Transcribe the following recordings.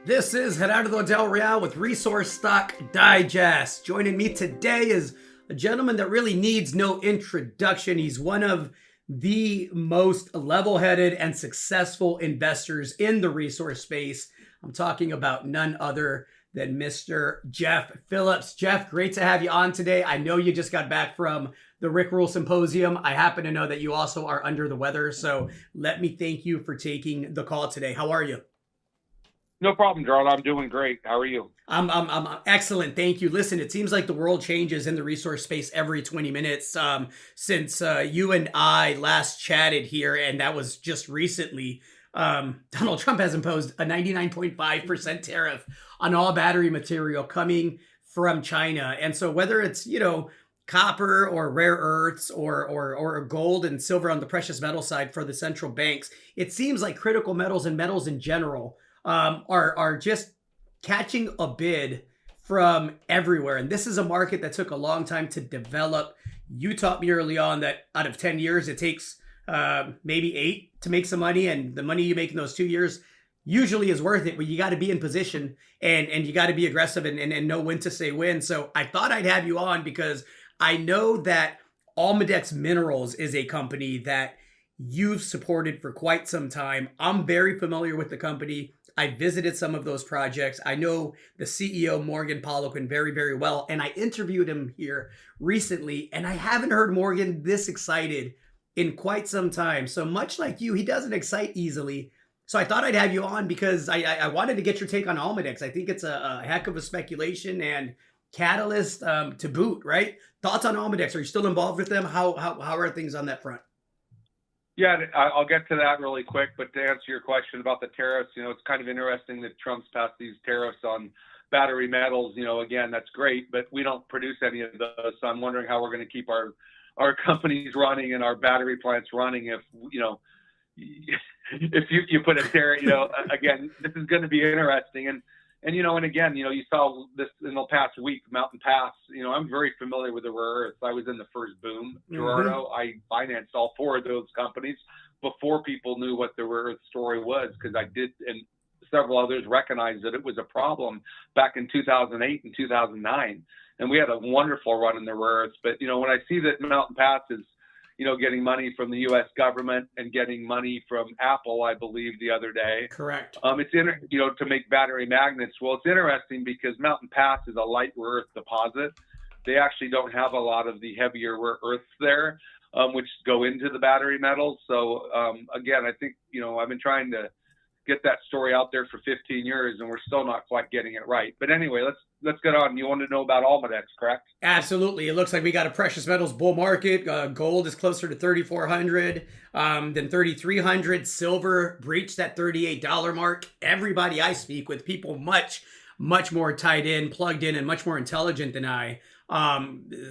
This is Gerardo Del Real with Resource Stock Digest. Joining me today is a gentleman that really needs no introduction. He's one of the most level-headed and successful investors in the resource space. I'm talking about none other than Mr. Jeff Phillips. Jeff, great to have you on today. I know you just got back from the Rick Rule Symposium. I happen to know that you also are under the weather, so let me thank you for taking the call today. How are you? No problem, Gerald. I'm doing great. How are you? I'm excellent. Thank you. Listen, it seems like the world changes in the resource space every 20 minutes since you and I last chatted here, and that was just recently. Donald Trump has imposed a 99.5% tariff on all battery material coming from China. And so whether it's, copper or rare earths or gold and silver on the precious metal side for the central banks, it seems like critical metals and metals in general are just catching a bid from everywhere. And this is a market that took a long time to develop. You taught me early on that out of 10 years, it takes maybe 8 to make some money. And the money you make in those 2 years usually is worth it, but you got to be in position and you got to be aggressive and know when to say when. So I thought I'd have you on because I know that Almadex Minerals is a company that you've supported for quite some time. I'm very familiar with the company. I visited some of those projects. I know the CEO, Morgan Poliquin, very, very well. And I interviewed him here recently, and I haven't heard Morgan this excited in quite some time. So much like you, he doesn't excite easily. So I thought I'd have you on because I wanted to get your take on Almadex. I think it's a heck of a speculation and catalyst to boot, right? Thoughts on Almadex? Are you still involved with them? How are things on that front? Yeah, I'll get to that really quick. But to answer your question about the tariffs, it's kind of interesting that Trump's passed these tariffs on battery metals. Again, that's great, but we don't produce any of those. So I'm wondering how we're going to keep our companies running and our battery plants running if if you put a tariff. Again, this is going to be interesting. And again, you saw this in the past week, Mountain Pass. I'm very familiar with the rare earths. I was in the first boom, Gerardo. I financed all 4 of those companies before people knew what the rare earth story was, because I did, and several others recognized that it was a problem back in 2008 and 2009. And we had a wonderful run in the rare earths. But, when I see that Mountain Pass is, getting money from the U.S. government and getting money from Apple, I believe, the other day. Correct. It's to make battery magnets. Well, it's interesting because Mountain Pass is a light rare earth deposit. They actually don't have a lot of the heavier rare earths there, which go into the battery metals. So again, I think I've been trying to get that story out there for 15 years, and we're still not quite getting it right. But anyway, let's get on. You want to know about Almadex, correct? Absolutely. It looks like we got a precious metals bull market. Gold is closer to 3,400 than 3,300. Silver breached that $38 mark. Everybody I speak with, people much more tied in, plugged in, and much more intelligent than I,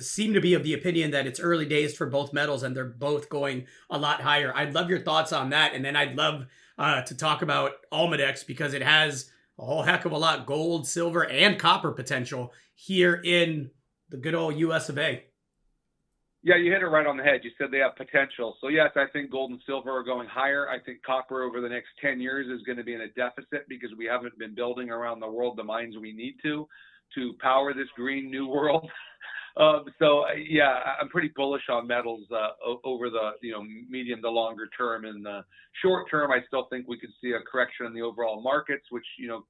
seem to be of the opinion that it's early days for both metals and they're both going a lot higher. I'd love your thoughts on that. And then I'd love to talk about Almadex because it has a whole heck of a lot gold, silver, and copper potential here in the good old US of A. Yeah, you hit it right on the head. You said they have potential. So yes, I think gold and silver are going higher. I think copper over the next 10 years is going to be in a deficit because we haven't been building around the world the mines we need to power this green new world. So yeah, I'm pretty bullish on metals over the medium to longer term. In the short term, I still think we could see a correction in the overall markets, which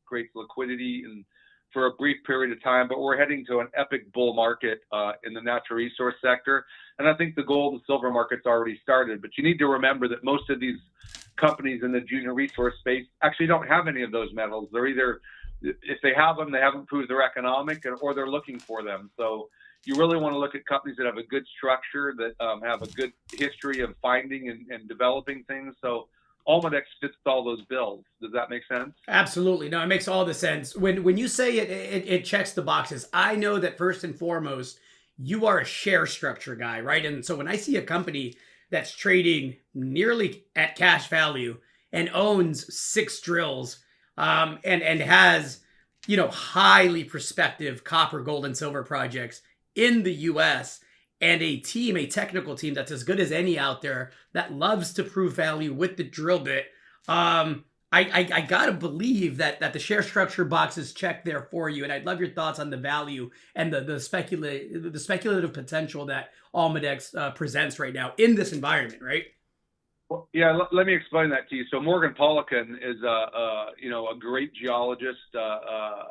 creates liquidity and for a brief period of time. But we're heading to an epic bull market in the natural resource sector, and I think the gold and silver market's already started. But you need to remember that most of these companies in the junior resource space actually don't have any of those metals. They're either, if they have them, they haven't proved they're economic, or they're looking for them. So you really want to look at companies that have a good structure, that have a good history of finding and developing things. So Almadex fits all those bills. Does that make sense? Absolutely. No, it makes all the sense. When you say it checks the boxes, I know that first and foremost, you are a share structure guy, right? And so when I see a company that's trading nearly at cash value and owns 6 drills and has, highly prospective copper, gold, and silver projects in the US, and a technical team that's as good as any out there that loves to prove value with the drill bit. I gotta believe that the share structure box is checked there for you, and I'd love your thoughts on the value and the speculative potential that Almadex presents right now in this environment, right? Well, yeah, let me explain that to you. So Morgan Polican is a great geologist, PhD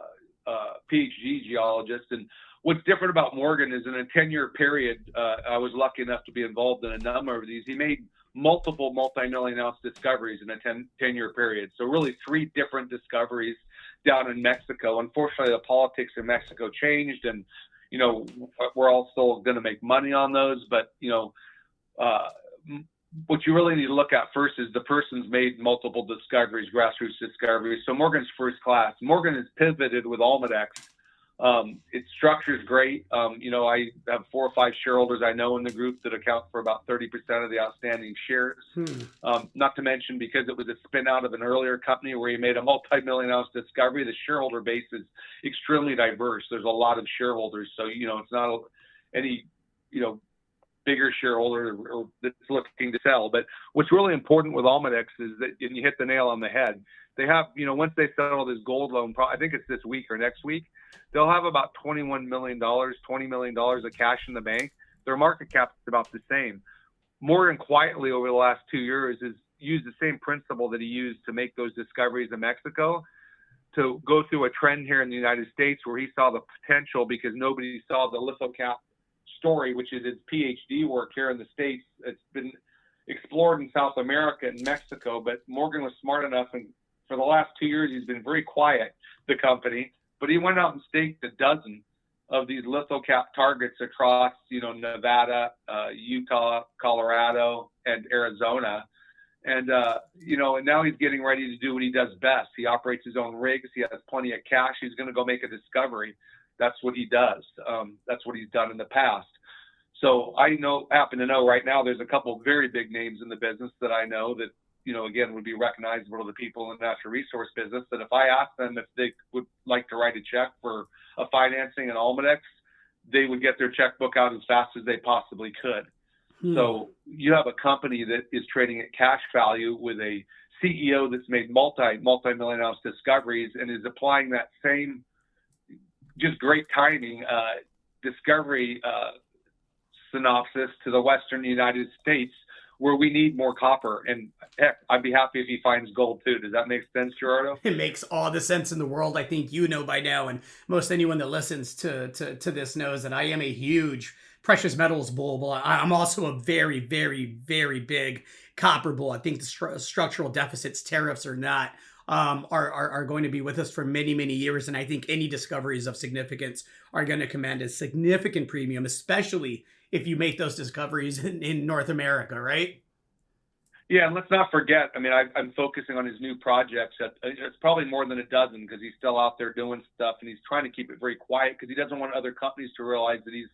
geologist, and what's different about Morgan is in a 10-year period, I was lucky enough to be involved in a number of these. He made multiple multi-million ounce discoveries in a 10-year period. So really three different discoveries down in Mexico. Unfortunately, the politics in Mexico changed, and we're all still going to make money on those, but uh, what you really need to look at first is the person's made multiple discoveries, grassroots discoveries. So Morgan's first class. Morgan has pivoted with Almadex. Its structure is great. I have 4 or 5 shareholders I know in the group that account for about 30% of the outstanding shares. Not to mention, because it was a spin out of an earlier company where he made a multi-million ounce discovery, the shareholder base is extremely diverse. There's a lot of shareholders. So, it's not any, bigger shareholder or that's looking to sell. But what's really important with Almadex is that, and you hit the nail on the head, they have, once they settle this gold loan, I think it's this week or next week, they'll have about $21 million, $20 million of cash in the bank. Their market cap is about the same. Morgan quietly over the last 2 years has used the same principle that he used to make those discoveries in Mexico to go through a trend here in the United States where he saw the potential because nobody saw the lithocap story, which is his PhD work here in the States. It's been explored in South America and Mexico, but Morgan was smart enough, and for the last 2 years, he's been very quiet, the company, but he went out and staked a dozen of these lithocap targets across, Nevada, Utah, Colorado, and Arizona. And, and now he's getting ready to do what he does best. He operates his own rigs. He has plenty of cash. He's going to go make a discovery. That's what he does. That's what he's done in the past. So I happen to know right now there's a couple of very big names in the business that I know that, again, would be recognizable to the people in the natural resource business, that if I asked them if they would like to write a check for a financing in Almadex, they would get their checkbook out as fast as they possibly could. So you have a company that is trading at cash value with a CEO that's made multi-million ounce discoveries and is applying that same just great timing discovery synopsis to the Western United States, where we need more copper. And heck, I'd be happy if he finds gold too. Does that make sense, Gerardo? It makes all the sense in the world. I think by now, and most anyone that listens to this knows that I am a huge precious metals bull. But I'm also a very, very, very big copper bull. I think the structural deficits, tariffs or not, are going to be with us for many, many years. And I think any discoveries of significance are going to command a significant premium, especially if you make those discoveries in North America, right? Yeah, and let's not forget, I'm focusing on his new projects. It's probably more than a dozen because he's still out there doing stuff, and he's trying to keep it very quiet because he doesn't want other companies to realize that he's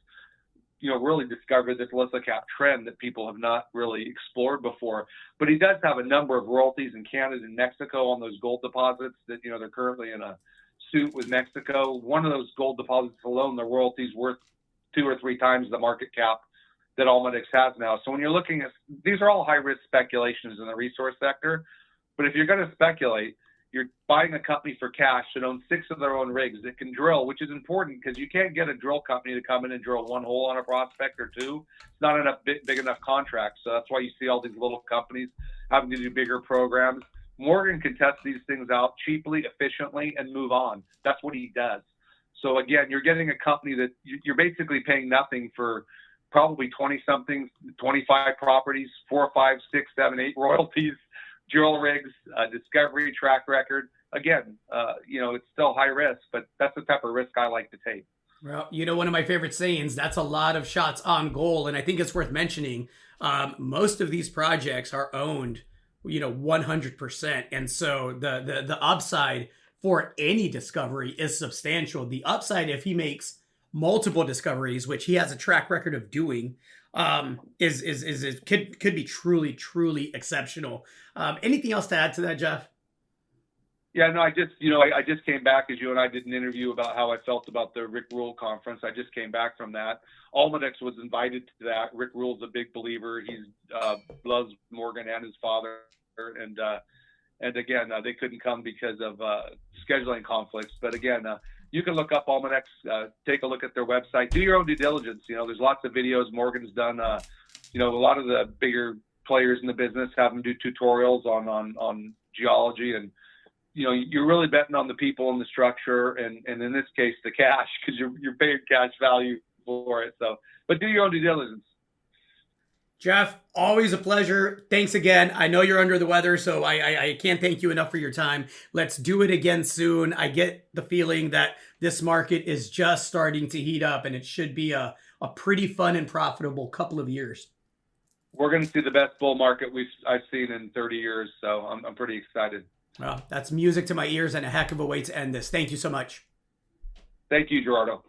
really discovered this lithocap trend that people have not really explored before. But he does have a number of royalties in Canada and Mexico on those gold deposits that, they're currently in a suit with Mexico. One of those gold deposits alone, the royalty's worth 2 or 3 times the market cap that Almadex has now. So when you're looking at, these are all high-risk speculations in the resource sector. But if you're going to speculate, you're buying a company for cash that owns 6 of their own rigs that can drill, which is important because you can't get a drill company to come in and drill 1 hole on a prospect or 2. It's not enough big enough contracts. So that's why you see all these little companies having to do bigger programs. Morgan can test these things out cheaply, efficiently, and move on. That's what he does. So again, you're getting a company that you're basically paying nothing for probably 20-something, 25 properties, 4, 5, 6, 7, 8 royalties, drill rigs, discovery track record. Again, it's still high risk, but that's the type of risk I like to take. Well, one of my favorite sayings, that's a lot of shots on goal. And I think it's worth mentioning, most of these projects are owned, 100%. And so the upside for any discovery is substantial. The upside, if he makes multiple discoveries, which he has a track record of doing, could be truly exceptional. Anything else to add to that, Jeff? Yeah, no, I just came back, as you and I did an interview about how I felt about the Rick Rule conference. I just came back from that. Almadex was invited to that. Rick Rule's a big believer. He's loves Morgan and his father, and And again, they couldn't come because of scheduling conflicts. But again, you can look up Almadex, take a look at their website, do your own due diligence. There's lots of videos Morgan's done. A lot of the bigger players in the business have them do tutorials on geology, and you're really betting on the people and the structure, and in this case, the cash, because you're paying cash value for it. So, but do your own due diligence. Jeff, always a pleasure. Thanks again. I know you're under the weather, so I can't thank you enough for your time. Let's do it again soon. I get the feeling that this market is just starting to heat up, and it should be a pretty fun and profitable couple of years. We're going to see the best bull market I've seen in 30 years, so I'm pretty excited. Well, that's music to my ears and a heck of a way to end this. Thank you so much. Thank you, Gerardo.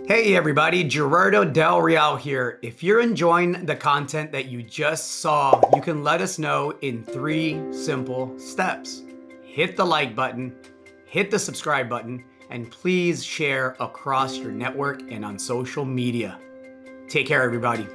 Hey everybody, Gerardo Del Real here. If you're enjoying the content that you just saw, you can let us know in 3 simple steps. Hit the like button, hit the subscribe button, and please share across your network and on social media. Take care, everybody.